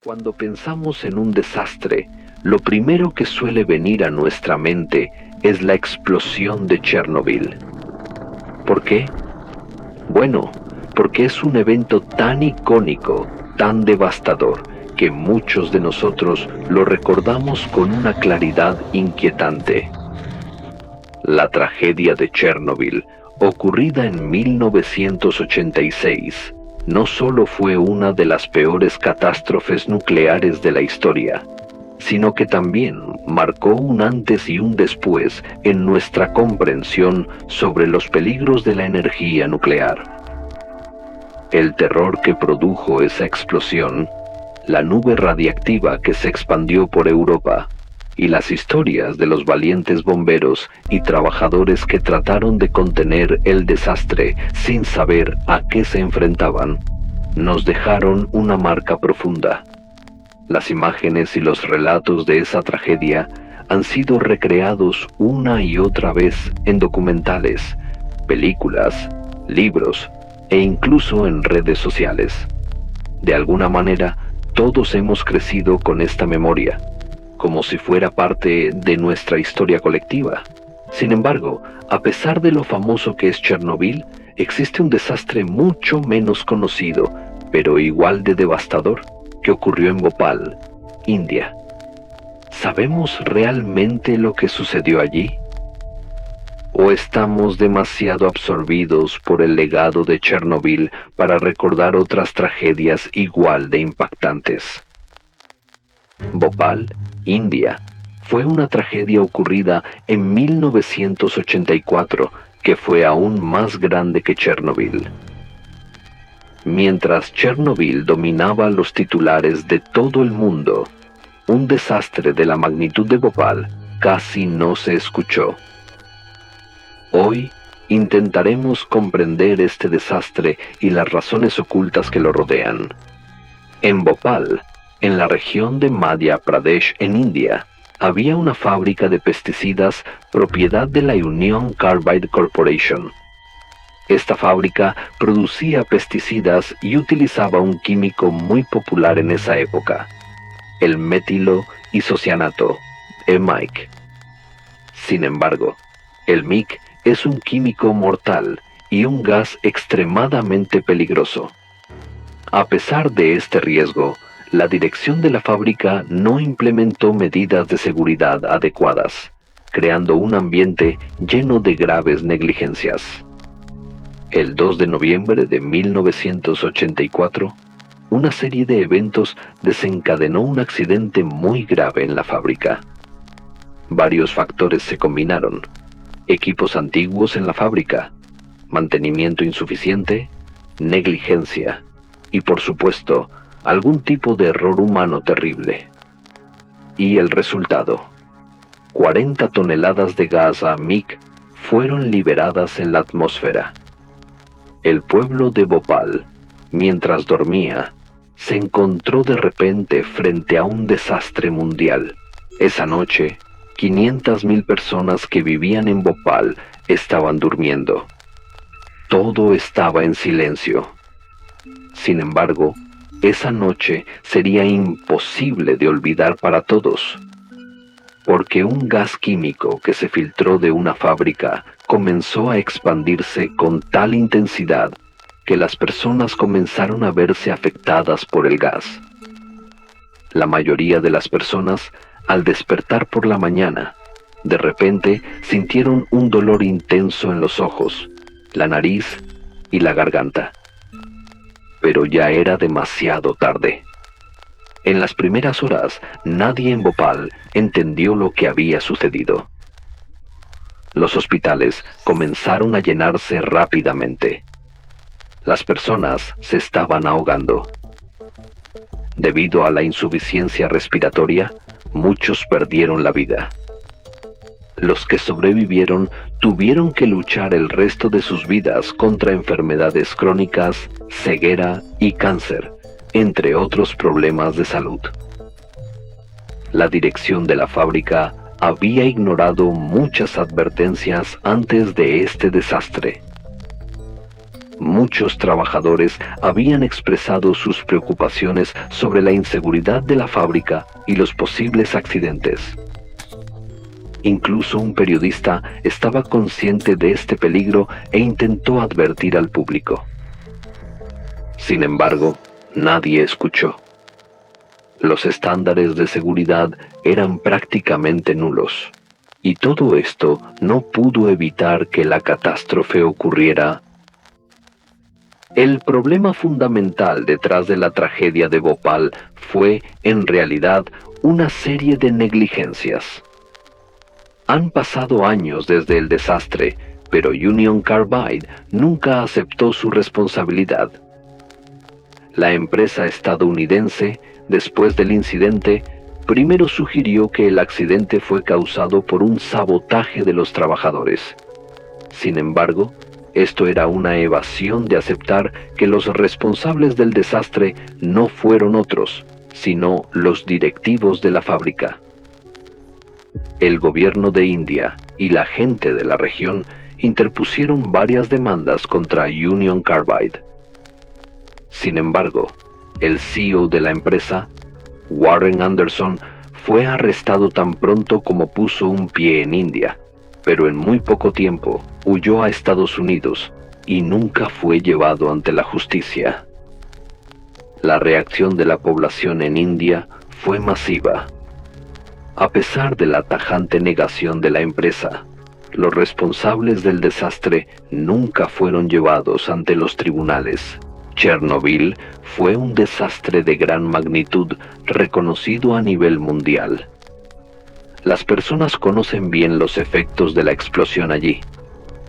Cuando pensamos en un desastre, lo primero que suele venir a nuestra mente es la explosión de Chernobyl. ¿Por qué? Bueno, porque es un evento tan icónico, tan devastador, que muchos de nosotros lo recordamos con una claridad inquietante. La tragedia de Chernobyl, ocurrida en 1986, no solo fue una de las peores catástrofes nucleares de la historia, sino que también marcó un antes y un después en nuestra comprensión sobre los peligros de la energía nuclear. El terror que produjo esa explosión, la nube radiactiva que se expandió por Europa, y las historias de los valientes bomberos y trabajadores que trataron de contener el desastre sin saber a qué se enfrentaban, nos dejaron una marca profunda. Las imágenes y los relatos de esa tragedia han sido recreados una y otra vez en documentales, películas, libros e incluso en redes sociales. De alguna manera, todos hemos crecido con esta memoria, como si fuera parte de nuestra historia colectiva. Sin embargo, a pesar de lo famoso que es Chernobyl, existe un desastre mucho menos conocido, pero igual de devastador, que ocurrió en Bhopal, India. ¿Sabemos realmente lo que sucedió allí? ¿O estamos demasiado absorbidos por el legado de Chernobyl para recordar otras tragedias igual de impactantes? Bhopal, India, fue una tragedia ocurrida en 1984 que fue aún más grande que Chernobyl. Mientras Chernobyl dominaba los titulares de todo el mundo, un desastre de la magnitud de Bhopal casi no se escuchó. Hoy intentaremos comprender este desastre y las razones ocultas que lo rodean. En Bhopal, en la región de Madhya Pradesh, en India, había una fábrica de pesticidas propiedad de la Union Carbide Corporation. Esta fábrica producía pesticidas y utilizaba un químico muy popular en esa época, el metilo isocianato, MIC. Sin embargo, el MIC es un químico mortal y un gas extremadamente peligroso. A pesar de este riesgo, la dirección de la fábrica no implementó medidas de seguridad adecuadas, creando un ambiente lleno de graves negligencias. El 2 de noviembre de 1984, una serie de eventos desencadenó un accidente muy grave en la fábrica. Varios factores se combinaron: equipos antiguos en la fábrica, mantenimiento insuficiente, negligencia y, por supuesto, algún tipo de error humano terrible. Y el resultado: 40 toneladas de gas MIC fueron liberadas en la atmósfera. El pueblo de Bhopal, mientras dormía, se encontró de repente frente a un desastre mundial. Esa noche, 500,000 personas que vivían en Bhopal estaban durmiendo. Todo estaba en silencio. Sin embargo, esa noche sería imposible de olvidar para todos, porque un gas químico que se filtró de una fábrica comenzó a expandirse con tal intensidad que las personas comenzaron a verse afectadas por el gas. La mayoría de las personas, al despertar por la mañana, de repente sintieron un dolor intenso en los ojos, la nariz y la garganta. Pero ya era demasiado tarde. En las primeras horas, nadie en Bhopal entendió lo que había sucedido. Los hospitales comenzaron a llenarse rápidamente. Las personas se estaban ahogando. Debido a la insuficiencia respiratoria, muchos perdieron la vida. Los que sobrevivieron tuvieron que luchar el resto de sus vidas contra enfermedades crónicas, ceguera y cáncer, entre otros problemas de salud. La dirección de la fábrica había ignorado muchas advertencias antes de este desastre. Muchos trabajadores habían expresado sus preocupaciones sobre la inseguridad de la fábrica y los posibles accidentes. Incluso un periodista estaba consciente de este peligro e intentó advertir al público. Sin embargo, nadie escuchó. Los estándares de seguridad eran prácticamente nulos, y todo esto no pudo evitar que la catástrofe ocurriera. El problema fundamental detrás de la tragedia de Bhopal fue, en realidad, una serie de negligencias. Han pasado años desde el desastre, pero Union Carbide nunca aceptó su responsabilidad. La empresa estadounidense, después del incidente, primero sugirió que el accidente fue causado por un sabotaje de los trabajadores. Sin embargo, esto era una evasión de aceptar que los responsables del desastre no fueron otros, sino los directivos de la fábrica. El gobierno de India y la gente de la región interpusieron varias demandas contra Union Carbide. Sin embargo, el CEO de la empresa, Warren Anderson, fue arrestado tan pronto como puso un pie en India, pero en muy poco tiempo huyó a Estados Unidos y nunca fue llevado ante la justicia. La reacción de la población en India fue masiva. A pesar de la tajante negación de la empresa, los responsables del desastre nunca fueron llevados ante los tribunales. Chernobyl fue un desastre de gran magnitud reconocido a nivel mundial. Las personas conocen bien los efectos de la explosión allí,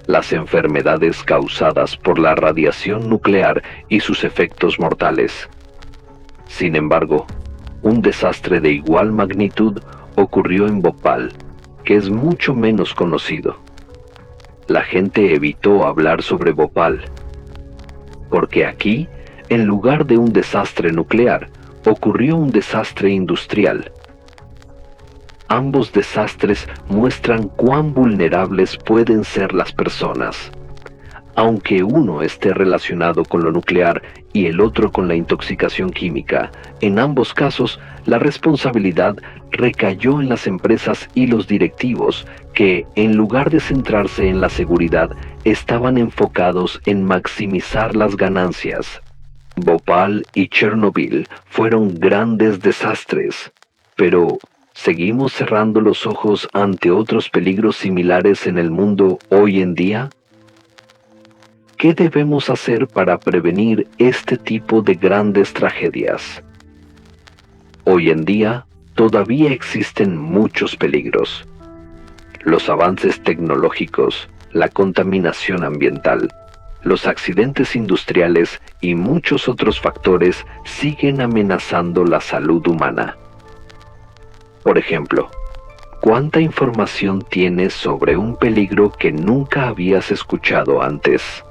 las enfermedades causadas por la radiación nuclear y sus efectos mortales. Sin embargo, un desastre de igual magnitud ocurrió en Bhopal, que es mucho menos conocido. La gente evitó hablar sobre Bhopal, porque aquí, en lugar de un desastre nuclear, ocurrió un desastre industrial. Ambos desastres muestran cuán vulnerables pueden ser las personas. Aunque uno esté relacionado con lo nuclear y el otro con la intoxicación química, en ambos casos la responsabilidad recayó en las empresas y los directivos que, en lugar de centrarse en la seguridad, estaban enfocados en maximizar las ganancias. Bhopal y Chernobyl fueron grandes desastres, pero ¿seguimos cerrando los ojos ante otros peligros similares en el mundo hoy en día? ¿Qué debemos hacer para prevenir este tipo de grandes tragedias? Hoy en día, todavía existen muchos peligros. Los avances tecnológicos, la contaminación ambiental, los accidentes industriales y muchos otros factores siguen amenazando la salud humana. Por ejemplo, ¿cuánta información tienes sobre un peligro que nunca habías escuchado antes?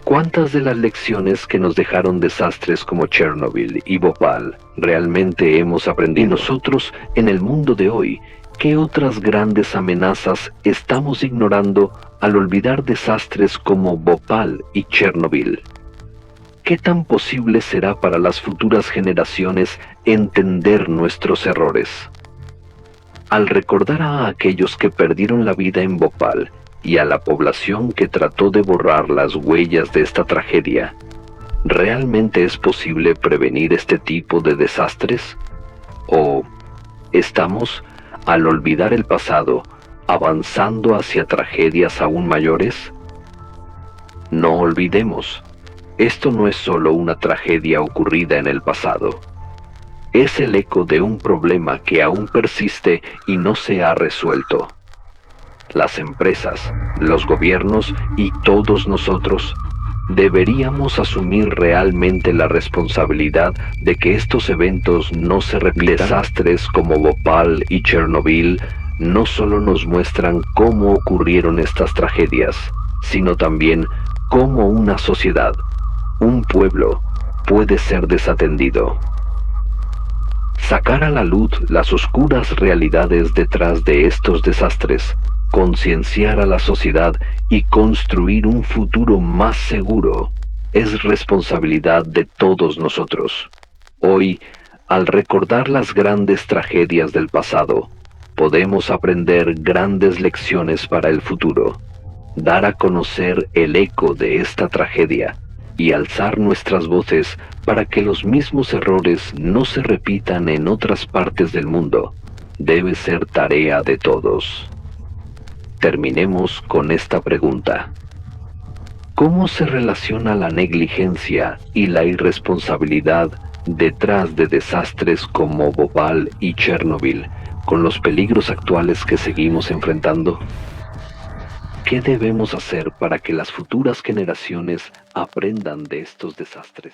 ¿Cuántas de las lecciones que nos dejaron desastres como Chernobyl y Bhopal realmente hemos aprendido? Y nosotros, en el mundo de hoy, ¿qué otras grandes amenazas estamos ignorando al olvidar desastres como Bhopal y Chernobyl? ¿Qué tan posible será para las futuras generaciones entender nuestros errores? Al recordar a aquellos que perdieron la vida en Bhopal y a la población que trató de borrar las huellas de esta tragedia, ¿realmente es posible prevenir este tipo de desastres? ¿O estamos, al olvidar el pasado, avanzando hacia tragedias aún mayores? No olvidemos, esto no es solo una tragedia ocurrida en el pasado. Es el eco de un problema que aún persiste y no se ha resuelto. Las empresas, los gobiernos y todos nosotros deberíamos asumir realmente la responsabilidad de que estos eventos no se repitan. Desastres como Bhopal y Chernobyl no solo nos muestran cómo ocurrieron estas tragedias, sino también cómo una sociedad, un pueblo, puede ser desatendido. Sacar a la luz las oscuras realidades detrás de estos desastres Concienciar a la sociedad y construir un futuro más seguro es responsabilidad de todos nosotros. Hoy, al recordar las grandes tragedias del pasado, podemos aprender grandes lecciones para el futuro, dar a conocer el eco de esta tragedia y alzar nuestras voces para que los mismos errores no se repitan en otras partes del mundo. Debe ser tarea de todos. Terminemos con esta pregunta. ¿Cómo se relaciona la negligencia y la irresponsabilidad detrás de desastres como Bhopal y Chernobyl con los peligros actuales que seguimos enfrentando? ¿Qué debemos hacer para que las futuras generaciones aprendan de estos desastres?